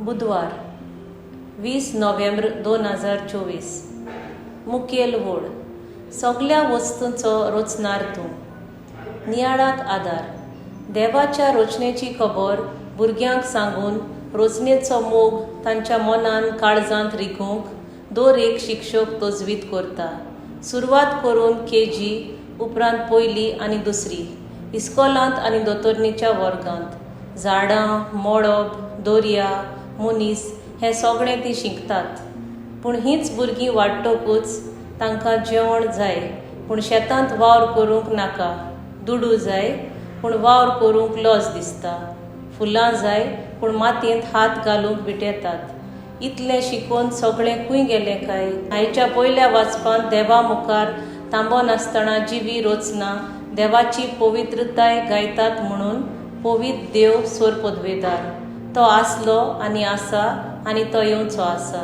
बुधवार 20 नोव्हेंबर 2024. मुखेल वोड. सगळ्या वस्तूंचो रचणार तूं. नियाळाक आदार. देवाच्या रचनेची खबर भुरग्यांक सांगून रचनेचो मोग तांच्या मनान काळजांत रिखूंक दर एक शिक्षक तजवीज करता. सुरवात करून KG, उपरांत पयली आनी दुसरी, इस्कॉलांत आनी दोतोरणीच्या वर्गांत. झाडां, मळब, दर्या, मनीस हें सगळें तीं शिकतात. पूण हींच भुरगीं वाडटकूच तांकां जेवण जाय पूण शेतांत वावर करूंक नाका, दुडू जाय पूण वावर करूंक लज दिसता, फुलां जाय पूण मातयेंत हात घालूंक भिटेतात. इतलें शिकून सगळें खूंय गेलें काय? आयच्या पयल्या वाचपांत देवा मुखार थांबनासतना जिवी रचना देवाची पवित्रताय गायतात म्हणून पवित्र देव सोर पदवेदार. तो आसलो आनी आसा आनी तो येवचो आसा.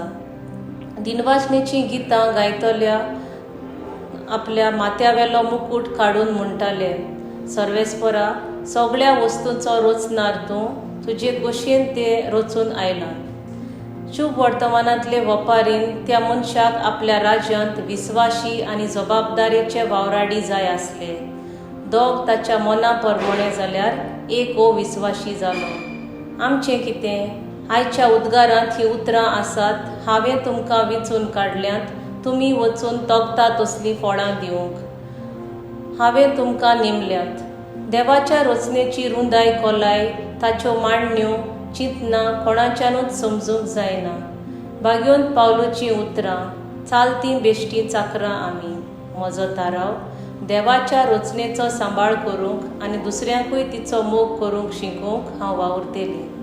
दिनवासणेचीं गितां गायतल्या आपल्या माथ्यावेलो मुकूट काडून म्हणटाले, सर्वेस्परा, सगळ्या वस्तूंचो रचणार तूं, तुजे कुशीन तें रचून आयलां. शुभ वर्तमानांतले वेपारीन त्या मनशाक आपल्या राज्यांत विस्वाशी आनी जबाबदारेचे वावराडी जाय आसले. दोग ताच्या मना प्रमाणें जाल्यार एक हो विस्वाशी जालो. आमचें कितें? आयच्या उद्गारांत हीं उतरां आसात. हांवें तुमकां विचून काडल्यांत, तुमी वचून तगता तसलीं फळां दिवंक. हांवें तुमकां नेमल्यांत. देवाच्या रचनेची रुंदाय खोलाय ताच्यो मांडण्यो चिंतना कोणाच्यानूच समजूंक जायना. बाग्योन पावलुचीं उतरां, चालतीं बेश्टीं चाकरां आमी. म्हजो थाराव, देवाच्या रचनेचो सांबाळ करूंक आनी दुसऱ्यांकूय तिचो मोग करूंक शिकूंक हांव वावुरतेलें.